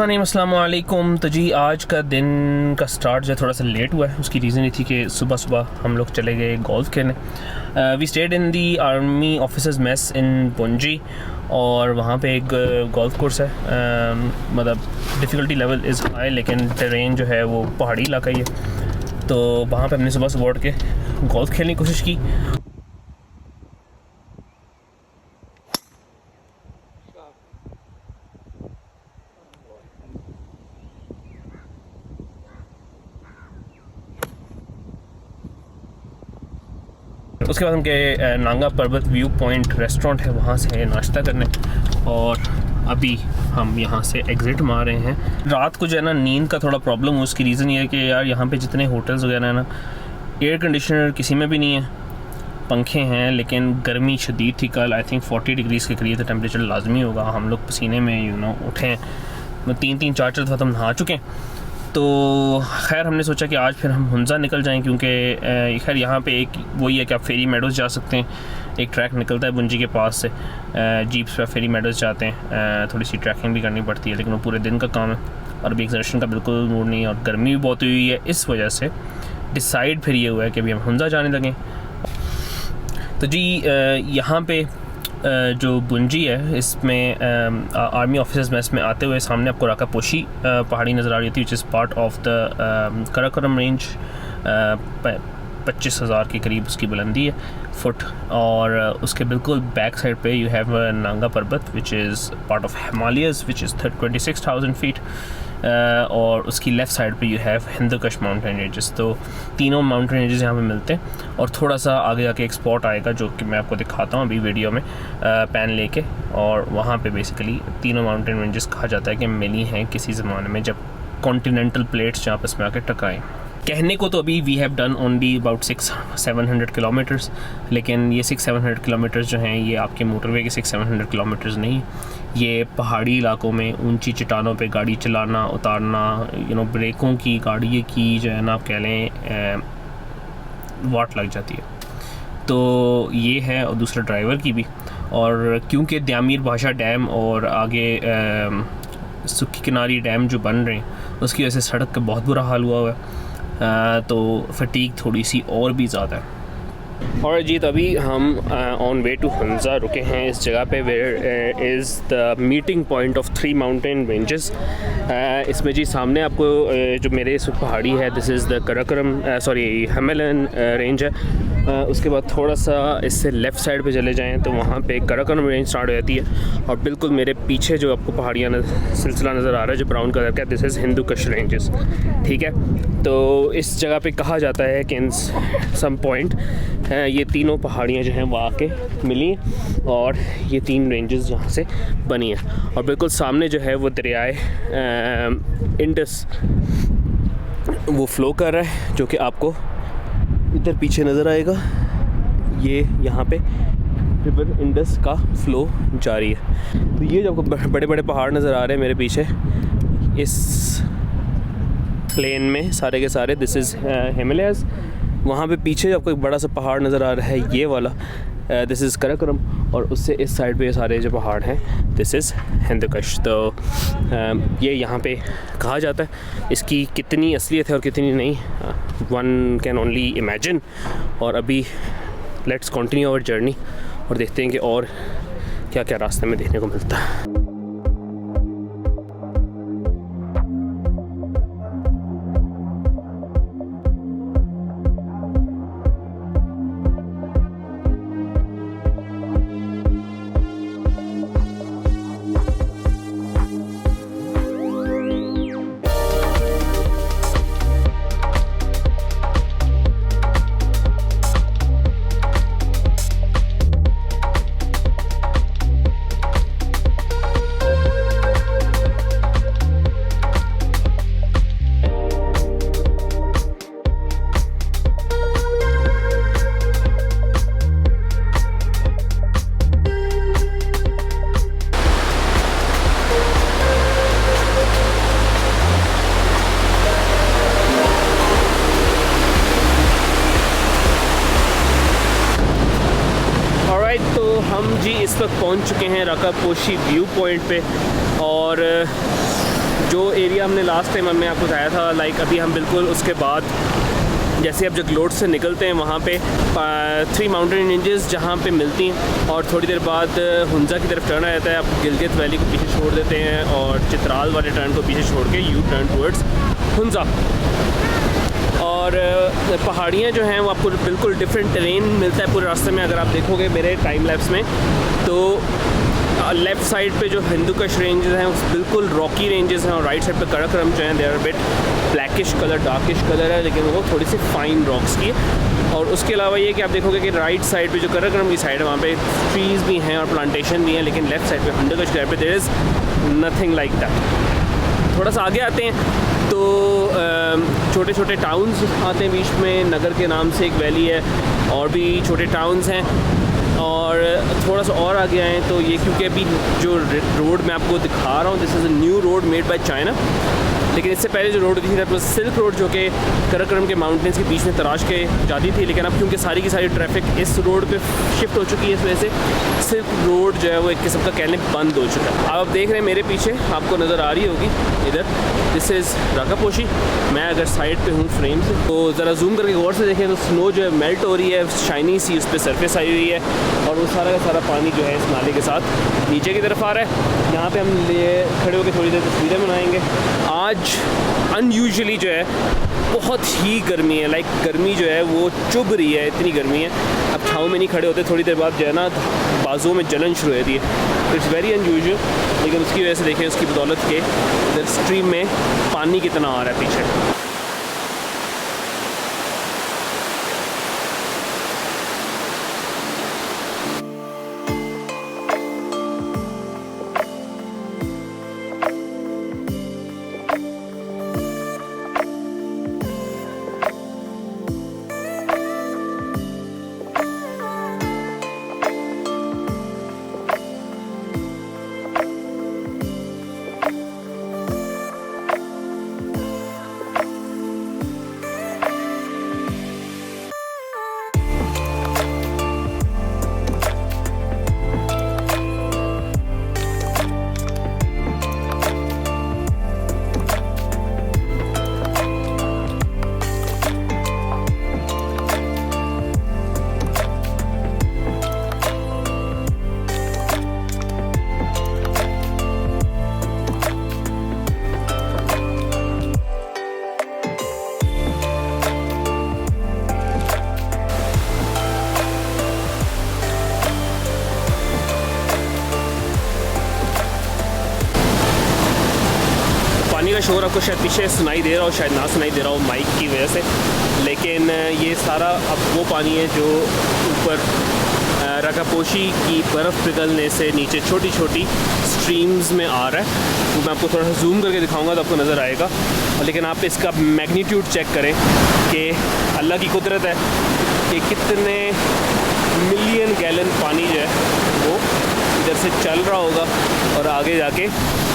बिस्मिल्लाहिर्रहमानिर्रहीम, अस्सलाम वालेकुम। तो जी आज का दिन का स्टार्ट जो है थोड़ा सा लेट हुआ है। उसकी रीज़न ये थी कि सुबह सुबह हम लोग चले गए गोल्फ खेलने। We stayed in the army officers mess in पुंजी, और वहाँ पे एक गोल्फ कोर्स है। मतलब डिफ़िकल्टी लेवल इज़ हाई, लेकिन टेरेन जो है वो पहाड़ी इलाका ही है। तो वहाँ पे हमने सुबह सुबह उठ के गोल्फ खेलने की कोशिश की। उसके बाद हम गए नांगा पर्वत व्यू पॉइंट रेस्टोरेंट है, वहाँ से नाश्ता करने, और अभी हम यहाँ से एग्ज़िट मार रहे हैं। रात को जो है ना नींद का थोड़ा प्रॉब्लम है। उसकी रीज़न ये है कि यार यहाँ पे जितने होटल्स वगैरह हैं ना, एयर कंडीशनर किसी में भी नहीं है, पंखे हैं, लेकिन गर्मी शदीद थी। कल आई थिंक 40 डिग्रीज़ के करीब टेम्परेचर लाजमी होगा। हम लोग पसीने में उठे हैं। 3-3 4-4 दफ़ा हम नहा चुके हैं। तो खैर हमने सोचा कि आज फिर हम हुंजा निकल जाएं, क्योंकि खैर यहाँ पे एक वही है कि आप फेरी मेडोज़ जा सकते हैं। एक ट्रैक निकलता है पुंजी के पास से, जीप्स पर फेरी मेडोज़ जाते हैं। थोड़ी सी ट्रैकिंग भी करनी पड़ती है, लेकिन वो पूरे दिन का काम है और अभी एक्सर्शन का बिल्कुल मूड नहीं है, और गर्मी भी बहुत हुई है। इस वजह से डिसाइड फिर ये हुआ है कि अभी हम हुंजा जाने लगें। तो जी यहाँ पे जो पुंजी है, इसमें आर्मी ऑफिसर्स मेस में आते हुए सामने आपको राका पोशी पहाड़ी नज़र आ रही थी, विच is part of the Karakoram range. 25,000 के करीब उसकी बुलंदी है फुट, और उसके बिल्कुल बैक साइड पे you have Nanga Parbat which is part of Himalayas which is 26,000 feet, और उसकी लेफ़्ट साइड पे you have Hindu Kush mountain ranges. तो तीनों माउंटेन रेंजेस यहाँ पे मिलते हैं, और थोड़ा सा आगे जाके एक स्पॉट आएगा जो कि मैं आपको दिखाता हूँ अभी वीडियो में पैन लेके, और वहाँ पे बेसिकली तीनों माउंटेन रेंजेस कहा जाता है कि मिली हैं किसी ज़माने में, जब कॉन्टिनेंटल प्लेट्स जहाँ आपस में आके टकराएँ। कहने को तो अभी we have done only about 600-700 kilometers, लेकिन ये 600-700 किलोमीटर्स जो हैं ये आपके मोटरवे के 600-700 किलोमीटर्स नहीं। ये पहाड़ी इलाकों में ऊंची चट्टानों पे गाड़ी चलाना उतारना, ब्रेकों की गाड़ी की जो है ना आप कह लें वाट लग जाती है। तो ये है, और दूसरा ड्राइवर की भी। और क्योंकि द्यामीर भाषा डैम और आगे सुखी किनारी डैम जो बन रहे हैं, उसकी वजह से सड़क का बहुत बुरा हाल हुआ है, तो फटीक थोड़ी सी और भी ज़्यादा है। और जी तो अभी हम ऑन वे टू हुंजा रुके हैं इस जगह पे, where is the meeting point of 3 mountain ranges. इसमें जी सामने आपको जो मेरे इस पहाड़ी है, this is the Karakoram Himalayan range है। उसके बाद थोड़ा सा इससे लेफ़्ट साइड पे चले जाएं तो वहाँ पे कराकोरम रेंज स्टार्ट हो जाती है, और बिल्कुल मेरे पीछे जो आपको पहाड़ियाँ सिलसिला नज़र आ रहा है जो ब्राउन कलर का, दिस इज़ हिंदू कश रेंजेस। ठीक है, तो इस जगह पे कहा जाता है कि इन सम पॉइंट ये तीनों पहाड़ियाँ जो हैं वो आके मिली, और ये 3 रेंजेस जहाँ से बनी हैं। और बिल्कुल सामने जो है वो दरियाए इंडस वो फ़्लो कर रहा है, जो कि आपको इधर पीछे नज़र आएगा। ये यहाँ पे रिवर इंडस का फ़्लो जारी है। तो ये जो आपको बड़े बड़े पहाड़ नज़र आ रहे हैं मेरे पीछे इस प्लेन में, सारे के सारे दिस इज़ हिमालयज़। वहाँ पे पीछे आपको एक बड़ा सा पहाड़ नज़र आ रहा है, ये वाला दिस इज़ कराकोरम, और उससे इस साइड पे सारे जो पहाड़ हैं दिस इज़ हिंदू कश। तो ये यहाँ पे कहा जाता है। इसकी कितनी असलियत है और कितनी नहीं, वन कैन ओनली इमेजिन। और अभी लेट्स कंटिन्यू आवर जर्नी और देखते हैं कि और क्या क्या रास्ते में देखने को मिलता है। हम जी इस वक्त पहुंच चुके हैं राका पोशी व्यू पॉइंट पे, और जो एरिया हमने लास्ट टाइम हमने आपको बताया था, लाइक अभी हम बिल्कुल उसके बाद जैसे अब जगलोट से निकलते हैं वहाँ पे 3 माउंटेन रेंजेस जहाँ पे मिलती हैं, और थोड़ी देर बाद हुंजा की तरफ टर्न आ जाता है। आप गिलगित वैली को पीछे छोड़ देते हैं और चित्राल वाले टर्न को पीछे छोड़ के यू टर्न टूवर्ड्स हुंजा। और पहाड़ियाँ जो हैं वो आपको बिल्कुल डिफरेंट टेरेन मिलता है पूरे रास्ते में। अगर आप देखोगे मेरे टाइम लैप्स में तो लेफ़्ट साइड पे जो हिंदुकुश रेंजेस हैं उस बिल्कुल रॉकी रेंजेस हैं, और राइट साइड पे कराकोरम जो हैं they are bit blackish colour, darkish colour है, लेकिन वो थोड़ी सी फाइन रॉक्स की है। और उसके अलावा ये कि आप देखोगे कि राइट साइड पे जो कराकोरम की साइड है वहाँ पे ट्रीज़ भी हैं और प्लांटेशन भी हैं, लेकिन लेफ़्ट साइड पे हिंदुकुश साइड पे there is nothing like that. थोड़ा सा आगे आते हैं तो छोटे छोटे टाउन्स आते हैं बीच में, नगर के नाम से एक वैली है, और भी छोटे टाउन्स हैं। और थोड़ा सा और आगे आएँ तो ये, क्योंकि अभी जो रोड मैं आपको दिखा रहा हूँ this is a new road made by China, लेकिन इससे पहले जो रोड थी दैट वाज सिल्क रोड, जो कि कराकोरम के माउंटेन्स के बीच में तराश के जाती थी। लेकिन अब क्योंकि सारी की सारी ट्रैफिक इस रोड पे शिफ्ट हो चुकी है, इस वजह से सिल्क रोड जो है वो एक किस्म का कहने बंद हो चुका है। आप देख रहे हैं मेरे पीछे, आपको नज़र आ रही होगी इधर, दिस इज़ राकापोशी। मैं अगर साइड पे हूँ फ्रेम से तो ज़रा जूम करके गौर से देखें तो स्नो जो है मेल्ट हो रही है, शाइनी सी उस पर सरफेस आई हुई है, और वो सारा का सारा पानी जो है इस नाले के साथ नीचे की तरफ आ रहा है। यहाँ पे हम खड़े होकर थोड़ी देर तस्वीरें बनाएंगे। आज अनयूजुअली जो है बहुत ही गर्मी है, लाइक गर्मी जो है वो चुभ रही है, इतनी गर्मी है। अब छाँव में नहीं खड़े होते, थोड़ी देर बाद जो है ना बाजुओं में जलन शुरू हो जाती है। इट्स वेरी अनयूजुअल, लेकिन उसकी वजह से देखें उसकी बदौलत के इधर स्ट्रीम में पानी कितना आ रहा है पीछे। पानी का शोर आपको शायद पीछे सुनाई दे रहा हो, शायद ना सुनाई दे रहा हो माइक की वजह से, लेकिन ये सारा अब वो पानी है जो ऊपर राकापोशी की बर्फ़ पिघलने से नीचे छोटी छोटी स्ट्रीम्स में आ रहा है। तो मैं आपको थोड़ा सा जूम करके दिखाऊंगा तो आपको नज़र आएगा, लेकिन आप इसका मैग्नीट्यूड चेक करें कि अल्लाह की कुदरत है कि कितने मिलियन गैलन पानी जो है वो इधर से चल रहा होगा और आगे जाके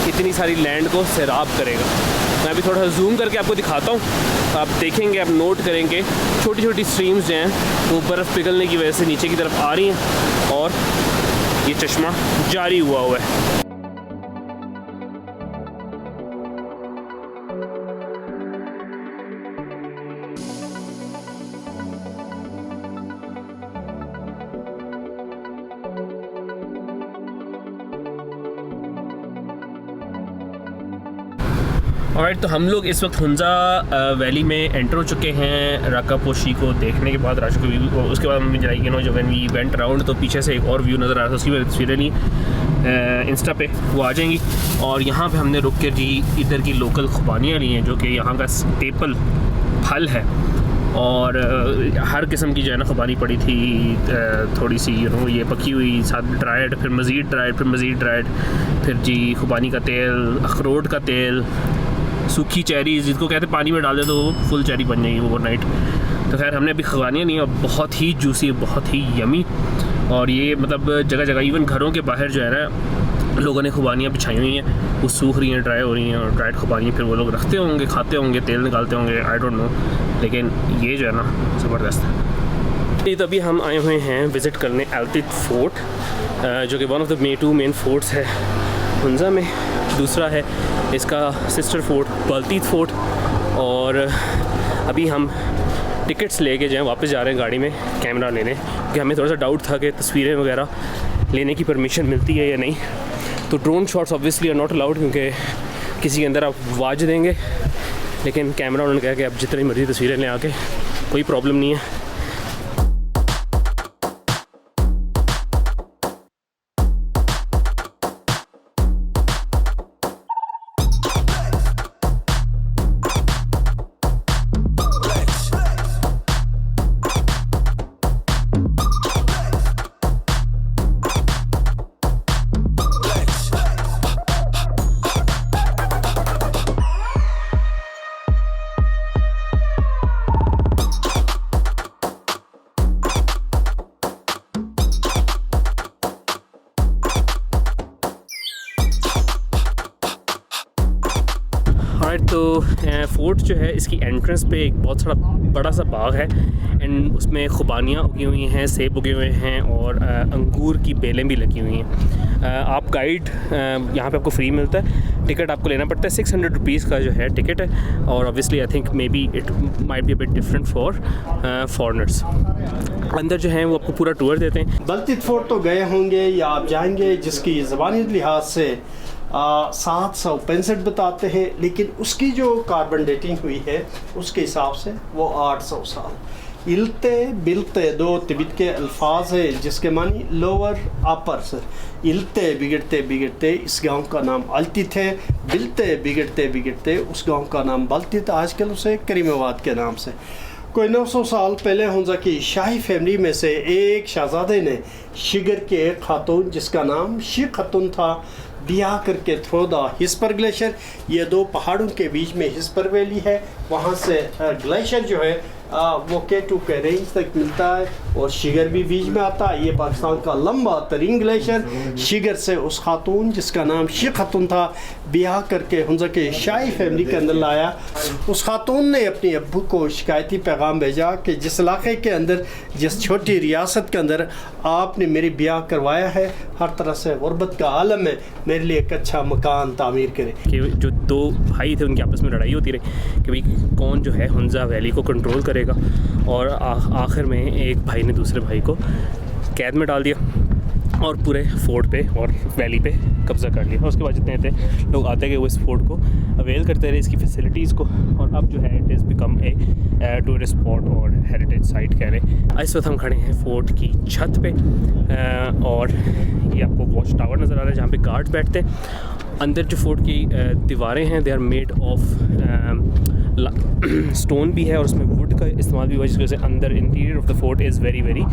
इतनी सारी लैंड को सैराब करेगा। मैं अभी थोड़ा सा जूम करके आपको दिखाता हूँ, आप देखेंगे, आप नोट करेंगे छोटी छोटी स्ट्रीम्स जो हैं वो बर्फ़ पिघलने की वजह से नीचे की तरफ आ रही हैं और ये चश्मा जारी हुआ है। ऑलराइट, तो हम लोग इस वक्त हुंजा वैली में एंटर हो चुके हैं राकापोशी को देखने के बाद। राशि को उसके बाद हम जाएंगे नो, जब व्हेन वी वेंट अराउंड तो पीछे से एक और व्यू नज़र आ रहा था, उसकी मैंने तस्वीरें ली इंस्टा पे, वो आ जाएंगी। और यहाँ पे हमने रुक के जी इधर की लोकल खुबानियाँ ली हैं जो कि यहाँ का स्टेपल फल है, और हर किस्म की जो है ना खुबानी पड़ी थी, थोड़ी सी ये पकी हुई, साथ ड्राइड, फिर मज़ीद ड्राइड, फिर मज़ीद ड्राइड, फिर जी खुबानी का तेल, अखरोट का तेल, सूखी चेरीज़ जिसको कहते हैं पानी में डाल दे तो फुल चेरी बन जाएगी ओवरनाइट। तो खैर हमने अभी खुबानियाँ नहीं, और बहुत ही जूसी, बहुत ही यमी, और ये मतलब जगह जगह इवन घरों के बाहर जो है ना लोगों ने खुबानियाँ बिछाई हुई हैं, वो सूख रही हैं, ड्राई हो रही हैं, और ड्राइड खुबानियाँ फिर वो लोग रखते होंगे, खाते होंगे, तेल निकालते होंगे, आई डोंट नो, लेकिन ये जो है ना ज़बरदस्त है। तो अभी हम आए हुए हैं विज़िट करने एल्तित फोर्ट, जो कि one of the 2 main forts है हुंजा में। दूसरा है इसका सिस्टर फोर्ट बल्तीत फोर्ट। और अभी हम टिकट्स लेके जो है वापस जा रहे हैं गाड़ी में कैमरा लेने, क्योंकि हमें थोड़ा सा डाउट था कि तस्वीरें वगैरह लेने की परमिशन मिलती है या नहीं। तो drone shots obviously are not allowed, क्योंकि किसी के अंदर आप वाज देंगे। लेकिन कैमरा उन्होंने कहा कि आप जितनी मर्ज़ी तस्वीरें लें आके, कोई प्रॉब्लम नहीं है। तो फोर्ट जो है, इसकी एंट्रेंस पे एक बहुत सारा बड़ा सा बाग है एंड उसमें खुबानियाँ उगी हुई हैं, सेब उगे हुए हैं और अंगूर की बेलें भी लगी हुई हैं। आप गाइड यहाँ पे आपको फ्री मिलता है। टिकट आपको लेना पड़ता है, 600 रुपीज़ का जो है टिकट है। और obviously I think may be it might be a bit different for foreigners. अंदर जो है वो आपको पूरा टूर देते हैं। बल्तीत फोर्ट तो गए होंगे या आप जाएंगे, जिसकी ज़बानी लिहाज से 765 बताते हैं, लेकिन उसकी जो कार्बन डेटिंग हुई है उसके हिसाब से वो 800 साल। इल्ते बिलते दो तिब्बत के अल्फाज है जिसके मानी लोअर अपर से। इल्ते बिगड़ते बिगड़ते इस गांव का नाम अल्तित है, बिलते बिगड़ते बिगड़ते उस गांव का नाम बल्तित, आजकल उसे करीमाबाद के नाम से। कोई 900 साल पहले हुंजा की शाही फैमिली में से एक शहजादे ने शिगर के एक खातून जिसका नाम शी खातून था ब्याह करके थ्रो द हिस्पर ग्लेशियर। ये दो पहाड़ों के बीच में हिस्पर वैली है, वहाँ से ग्लेशियर जो है वो K2 के रेंज तक मिलता है और शिगर भी बीच में आता है। ये पाकिस्तान का लंबा तरीन ग्लेशियर शिगर से उस खातून जिसका नाम शी खातून था ब्याह करके हुंजा के शाही फैमिली के अंदर लाया। उस खातून ने अपने अब्बू को शिकायती पैगाम भेजा कि जिस इलाके के अंदर, जिस छोटी रियासत के अंदर आपने मेरी ब्याह करवाया है, हर तरह से गुर्बत का आलम है, मेरे लिए एक अच्छा मकान तामीर करे। कि जो दो भाई थे उनकी आपस में लड़ाई होती रही कि भाई कौन जो है हुंजा वैली को कंट्रोल करेगा। और आखिर में एक भाई ने दूसरे भाई को कैद में डाल दिया और पूरे फोर्ट पे और वैली पे कब्ज़ा कर लिया। और उसके बाद जितने थे लोग आते गए वो इस फोर्ट को अवेल करते रहे, इसकी फैसिलिटीज़ को। और अब जो है it is become a tourist spot और हेरिटेज साइट कह रहे। इस वक्त हम खड़े हैं फोर्ट की छत पे और ये आपको वॉच टावर नज़र आ रहा है जहाँ पे गार्ड्स बैठते हैं। अंदर जो फोर्ट की दीवारें हैं they are made of stone भी है और उसमें वुड का इस्तेमाल भी हुआ, जिसकी वजह से अंदर interior of the fort is very very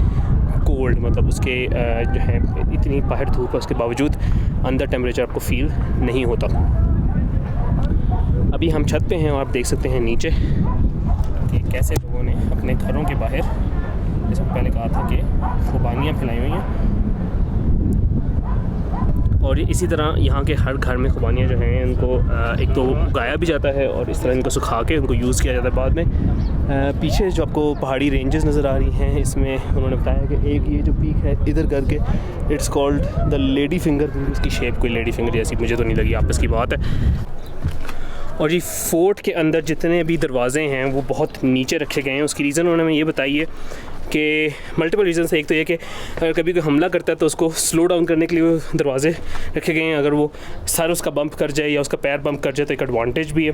cold. मतलब उसके जो है इतनी बाहर धूप है उसके बावजूद अंदर टेम्परेचर आपको फील नहीं होता। अभी हम छत पे हैं और आप देख सकते हैं नीचे कि कैसे लोगों ने अपने घरों के बाहर, जैसे पहले कहा था कि खुबानियाँ फैलाई हुई हैं। और इसी तरह यहाँ के हर घर में खुबानियाँ जो हैं उनको एक तो उगाया भी जाता है और इस तरह इनको सुखा के उनको यूज़ किया जाता है बाद में। पीछे जो आपको पहाड़ी रेंजेस नज़र आ रही हैं, इसमें उन्होंने बताया कि एक ये जो पीक है इधर करके it's called the lady finger, क्योंकि उसकी शेप कोई लेडी फिंगर जैसी मुझे तो नहीं लगी, आपस की बात है। और ये फोर्ट के अंदर जितने भी दरवाज़े हैं वो बहुत नीचे रखे गए हैं। उसकी रीज़न उन्होंने हमें ये बताई है कि मल्टीपल रीज़न है। एक तो ये कि अगर कभी कोई हमला करता है तो उसको स्लो डाउन करने के लिए वो दरवाजे रखे गए हैं। अगर वो सर उसका बम्प कर जाए या उसका पैर बम्प कर जाए तो एक एडवांटेज भी है।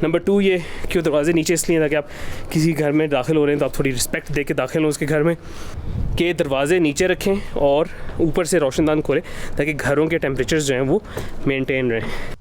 नंबर 2 ये कि वो दरवाजे नीचे इसलिए ताकि आप किसी घर में दाखिल हो रहे हैं तो आप थोड़ी रिस्पेक्ट दे के दाखिल हो उसके घर में, कि दरवाजे नीचे रखें और ऊपर से रोशनदान खोलें ताकि घरों के टेम्परेचर्स जो हैं वो मेनटेन रहें।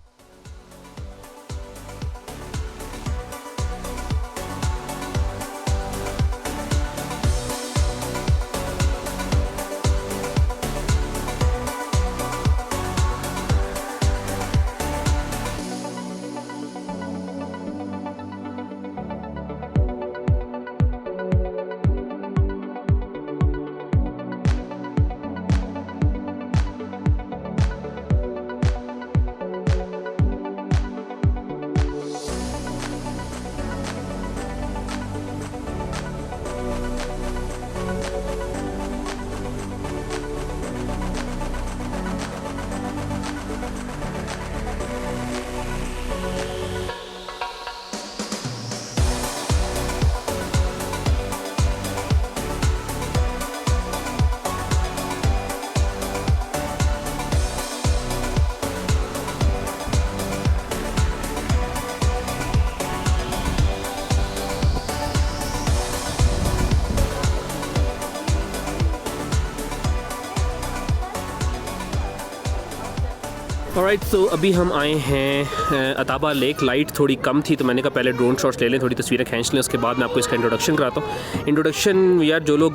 ऑलराइट, तो अभी हम आए हैं अताबा लेक। लाइट थोड़ी कम थी तो मैंने कहा पहले ड्रोन शॉट्स ले लें, थोड़ी तस्वीरें खींच लें, उसके बाद मैं आपको इसका इंट्रोडक्शन कराता हूँ। इंट्रोडक्शन यार जो लोग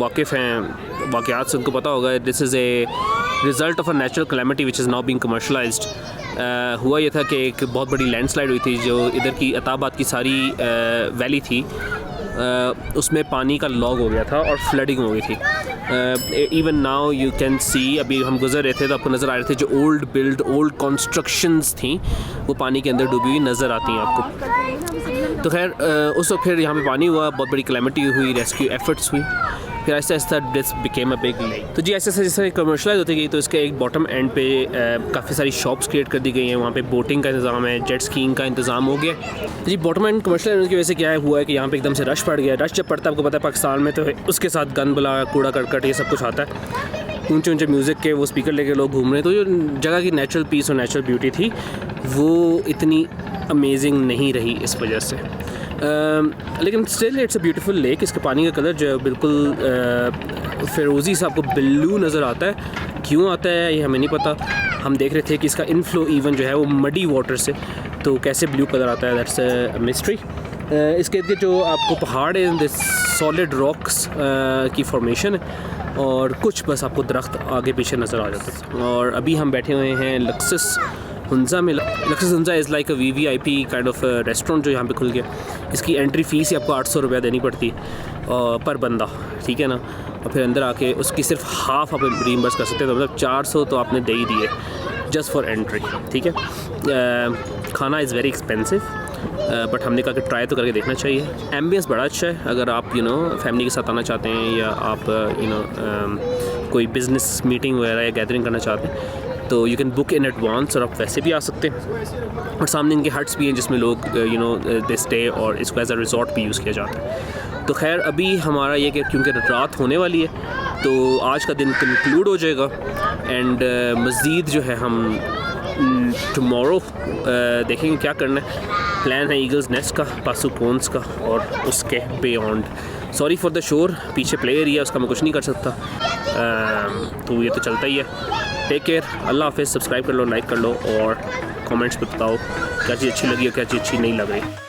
वाकिफ़ हैं वाक़यात से उनको पता होगा, this is a result of a natural calamity which is now being commercialised. हुआ ये था कि एक बहुत बड़ी लैंडस्लाइड हुई थी जो इधर की अताबाद की सारी वैली थी, उसमें पानी का लॉग हो गया था और फ्लडिंग हो गई थी। Even now you can see, अभी हम गुजर रहे थे तो आपको नज़र आ रहे थे जो ओल्ड कंस्ट्रक्शंस थी वो पानी के अंदर डूबी हुई नज़र आती हैं आपको। तो खैर उस वक्त फिर यहाँ पे पानी हुआ, बहुत बड़ी कैलेमिटी हुई, रेस्क्यू एफर्ट्स हुई, फिर ऐसा ऐसा this became a big lake. तो जी ऐसे ऐसे जैसे कमर्शलाइज होती गई तो इसके एक बॉटम एंड पे काफ़ी सारी शॉप्स क्रिएट कर दी गई हैं, वहाँ पे बोटिंग का इंतज़ाम है, जेट स्कीइंग का इंतज़ाम हो गया। तो जी बॉटम एंड कमर्शलाइज होने की वजह से क्या हुआ है कि यहाँ पे एकदम से रश पड़ गया। रश जब पड़ता है आपको पता है पाकिस्तान में तो उसके साथ गन बला, कूड़ा करकट, ये सब कुछ आता है। ऊंचे ऊंचे म्यूज़िक के वो स्पीकर लेके लोग घूम रहे हैं, तो जो जगह की नेचुरल पीस और नेचुरल ब्यूटी थी वो इतनी अमेजिंग नहीं रही इस वजह से। लेकिन still it's a beautiful lake. इसके पानी का कलर जो है बिल्कुल फिरोज़ी सा आपको ब्लू नज़र आता है। क्यों आता है ये हमें नहीं पता। हम देख रहे थे कि इसका इनफ्लो इवन जो है वो मडी वाटर से, तो कैसे ब्लू कलर आता है, दैट्स अ मिस्ट्री। इसके इर्द जो आपको पहाड़ है, दिस सॉलिड रॉक्स की फॉर्मेशन है और कुछ बस आपको दरख्त आगे पीछे नज़र आ जाता है। और अभी हम बैठे हुए हैं लक्सस हुंजा में। Luxus Hunza is like a VVIP kind of restaurant जो यहाँ पे खुल गया। इसकी एंट्री फ़ीस ही आपको 800 रुपया देनी पड़ती है पर बंदा, ठीक है ना। और फिर अंदर आके उसकी सिर्फ हाफ़ आप रीइंबर्स कर सकते हैं, तो मतलब 400 तो आपने दे ही दिए जस्ट फॉर एंट्री, ठीक है। खाना इज़ वेरी एक्सपेंसिव बट हमने कहा कि ट्राई तो करके देखना चाहिए। एम्बियंस बड़ा अच्छा है, अगर आप फैमिली के साथ आना चाहते हैं या आप कोई बिज़नेस मीटिंग वगैरह या गैदरिंग करना चाहते हैं तो you can book in advance और आप वैसे भी आ सकते हैं। और सामने इनके हट्स भी हैं जिसमें लोग दे स्टे और इसको एज अ रिजॉर्ट भी यूज़ किया जाता है। तो खैर अभी हमारा ये कि क्योंकि रात होने वाली है तो आज का दिन कंक्लूड हो जाएगा एंड मज़ीद जो है हम टुमारो देखेंगे क्या करना है। प्लान है ईगल्स नेस्ट का, पासू पोन्स का और उसके beyond. Sorry for the shore, पीछे प्ले एरिया उसका मैं कुछ नहीं कर सकता, तो ये तो चलता ही है। टेक केयर, अल्लाह हाफ़िज़। सब्सक्राइब कर लो, लाइक कर लो और कमेंट्स में बताओ क्या चीज़ अच्छी लगी और क्या चीज़ अच्छी नहीं लग रही।